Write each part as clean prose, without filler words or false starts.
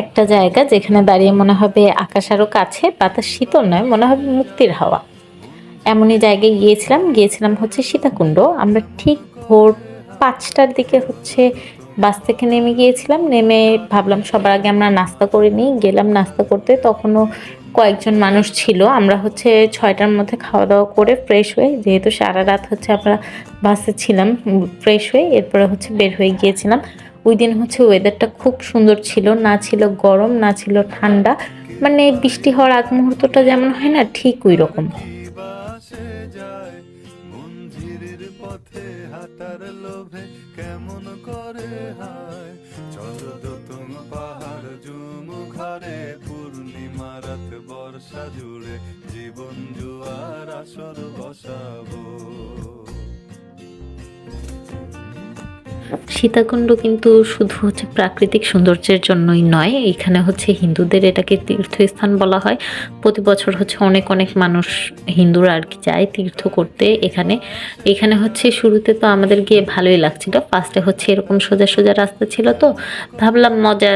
একটা জায়গা যেখানে দাঁড়িয়ে মনে হবে আকাশ আরো কাছে, বাতাস শীতল নয়, মনে হবে মুক্তির হাওয়া। এমনই জায়গায় গিয়েছিলাম হচ্ছে সীতাকুণ্ড। আমরা ঠিক ভোর ৫টার দিকে হচ্ছে বাস থেকে নেমে গিয়েছিলাম। নেমে ভাবলাম সবার আগে আমরা নাস্তা করে নিই। গেলাম নাস্তা করতে, তখনও কয়েকজন মানুষ ছিল। আমরা হচ্ছে ৬টার মধ্যে খাওয়া দাওয়া করে ফ্রেশ হয়ে, যেহেতু সারা রাত হচ্ছে আমরা বাসে ছিলাম, ফ্রেশ হয়ে এরপরে হচ্ছে বের হয়ে গিয়েছিলাম। ওই দিন হচ্ছে ওয়েদারটা খুব সুন্দর ছিল, না ছিল গরম না ছিল ঠান্ডা, মানে বৃষ্টি হওয়ার আগ মুহূর্তটা যেমন হয় না, ঠিক ওই রকম। কেমন করে হায় চন্দ্র তুম পাহাড় ঝুমুখারে পূর্ণিমা রাত বর্ষা জুড়ে জীবন জুয়ার আসর বসাবো। সীতাকুণ্ড কিন্তু শুধু হচ্ছে প্রাকৃতিক সৌন্দর্যের জন্যই নয়, এখানে হচ্ছে হিন্দুদের এটাকে তীর্থস্থান বলা হয়। প্রতি বছর হচ্ছে অনেক অনেক মানুষ হিন্দুরা আর কি যায় তীর্থ করতে এখানে। এখানে হচ্ছে শুরুতে তো আমাদের গিয়ে ভালোই লাগছিল। ফার্স্টে হচ্ছে এরকম সোজা সোজা রাস্তা ছিল, তো ভাবলাম মজা,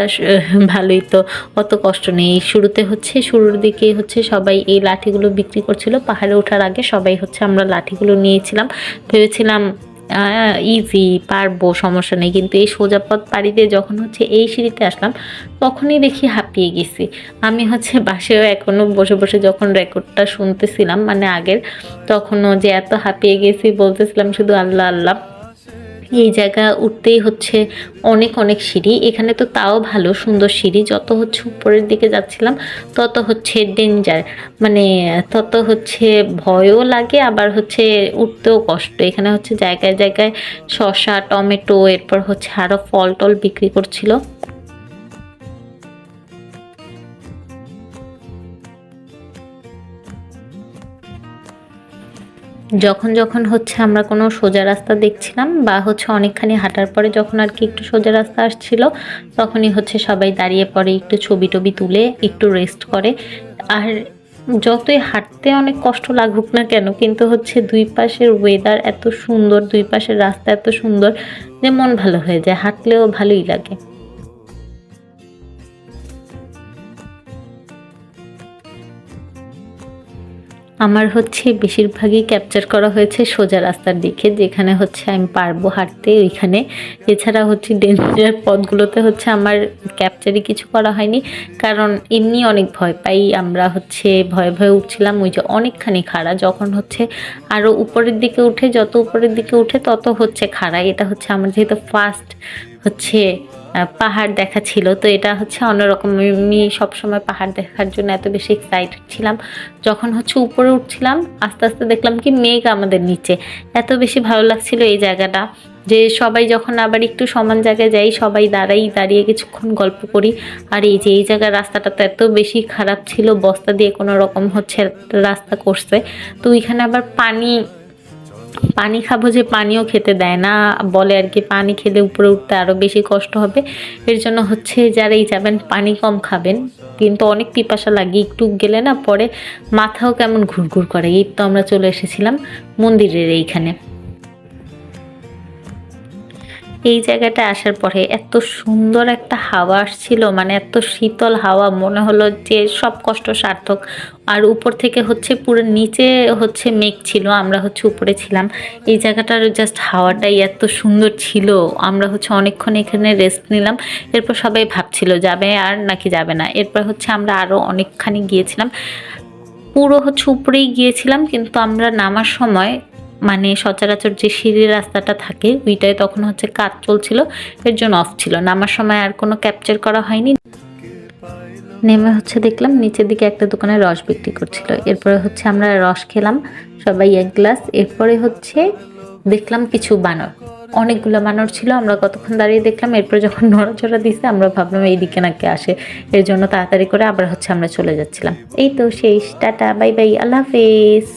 ভালোই তো, অত কষ্ট নেই। শুরুতে হচ্ছে শুরুর দিকে হচ্ছে সবাই এই লাঠিগুলো বিক্রি করছিল। পাহাড়ে ওঠার আগে সবাই হচ্ছে আমরা লাঠিগুলো নিয়েছিলাম, ভেবেছিলাম ইজি, পারবো, সমস্যা নেই। কিন্তু এই সোজা পথ পাড়ি দিয়ে যখন হচ্ছে এই সিঁড়িতে আসলাম, তখনই দেখি হাঁপিয়ে গেছি। আমি হচ্ছে বাসেও এখনো বসে বসে যখন রেকর্ডটা শুনতেছিলাম, মানে আগের, তখনও যে এত হাঁপিয়ে গেছি বলতেছিলাম শুধু আল্লাহ আল্লাহ। এই জায়গা উঠতেই হচ্ছে অনেক অনেক সিঁড়ি। এখানে তো তাও ভালো সুন্দর সিঁড়ি, যত হচ্ছে উপরের দিকে যাচ্ছিলাম তত হচ্ছে ডেঞ্জার, মানে তত হচ্ছে ভয়ও লাগে, আবার হচ্ছে উঠতেও কষ্ট। এখানে হচ্ছে জায়গায় জায়গায় শসা, টমেটো, এরপর হচ্ছে আরও ফল টল বিক্রি করছিল। যখন যখন হচ্ছে আমরা কোনো সোজা রাস্তা দেখছিলাম বা হচ্ছে অনেকখানি হাঁটার পরে যখন আর কি একটু সোজা রাস্তা আসছিল, তখনই হচ্ছে সবাই দাঁড়িয়ে পড়ে, একটু ছবি টবি তুলে একটু রেস্ট করে। আর যতই হাঁটতে অনেক কষ্ট লাগুক না কেন, কিন্তু হচ্ছে দুই পাশের ওয়েদার এত সুন্দর, দুই পাশের রাস্তা এত সুন্দর যে মন ভালো হয়ে যায়, হাঁটলেও ভালোই লাগে। আমার হচ্ছে বেশিরভাগই ক্যাপচার করা হয়েছে সোজা রাস্তার দিকে, যেখানে হচ্ছে আমি পারবো হাঁটতে ওইখানে। এছাড়া হচ্ছে ডেঞ্জার পথগুলোতে হচ্ছে আমার ক্যাপচারই কিছু করা হয়নি, কারণ এমনি অনেক ভয় পাই। আমরা হচ্ছে ভয়ে ভয়ে উঠছিলাম, ওই যে অনেকখানি খাড়া, যখন হচ্ছে আরও উপরের দিকে উঠে, যত উপরের দিকে উঠে তত হচ্ছে খাড়া। এটা হচ্ছে আমার যেহেতু ফার্স্ট হচ্ছে পাহাড় দেখা ছিল, তো এটা হচ্ছে অন্যরকম। আমি সবসময় পাহাড় দেখার জন্য এত বেশি এক্সাইটেড ছিলাম। যখন হচ্ছে উপরে উঠছিলাম, আস্তে আস্তে দেখলাম কি মেঘ আমাদের নিচে। এত বেশি ভালো লাগছিল এই জায়গাটা, যে সবাই যখন আবার একটু সমান জায়গায় যাই, সবাই দাঁড়িয়ে কিছুক্ষণ গল্প করি। আর এই যে এই জায়গার রাস্তাটা তো এত বেশি খারাপ ছিল, বস্তা দিয়ে কোনো রকম হচ্ছে রাস্তা করছে। তো ওইখানে আবার পানি খাবো, যে পানিও খেতে দেয় না, বলে আর কি পানি খেলে উপরে উঠতে আরও বেশি কষ্ট হবে। এর জন্য হচ্ছে যারাই যাবেন পানি কম খাবেন। কিন্তু অনেক পিপাসা লাগে, একটু গেলে না পরে মাথাও কেমন ঘুরঘুর করে। এই তো আমরা চলে এসেছিলাম মন্দিরের এইখানে। এই জায়গাটা আসার পরে এত সুন্দর একটা হাওয়া আসছিল, মানে এত শীতল হাওয়া, মনে হলো যে সব কষ্ট সার্থক। আর উপর থেকে হচ্ছে পুরো নিচে হচ্ছে মেঘ ছিল, আমরা হচ্ছে উপরে ছিলাম। এই জায়গাটার জাস্ট হাওয়াটাই এত সুন্দর ছিল। আমরা হচ্ছে অনেকক্ষণ এখানে রেস্ট নিলাম। এরপর সবাই ভাবছিল যাবে আর নাকি যাবে না। এরপর হচ্ছে আমরা আরও অনেকখানি গিয়েছিলাম, পুরো হচ্ছে উপরেই গিয়েছিলাম। কিন্তু আমরা নামার সময়, মানে সচরাচর যে সিঁড়ির রাস্তাটা থাকে ওইটাই তখন হচ্ছে কাজ চলছিল, এর জন্য অফ ছিল। নামার সময় আর কোনো ক্যাপচার করা হয়নি। নেমে হচ্ছে দেখলাম নিচের দিকে একটা দোকানে রস বিক্রি করছিল। এরপরে হচ্ছে আমরা রস খেলাম সবাই এক গ্লাস। এরপরে হচ্ছে দেখলাম কিছু বানর, অনেকগুলো বানর ছিল। আমরা কতক্ষণ দাঁড়িয়ে দেখলাম, এরপর যখন নড়াচড়া দিছে আমরা ভাবলাম এইদিকে নাকি আসে, এর জন্য তাড়াতাড়ি করে আবার হচ্ছে আমরা চলে যাচ্ছিলাম। এই তো সেই, টাটা বাই বাই, আল্লাহ হাফেজ।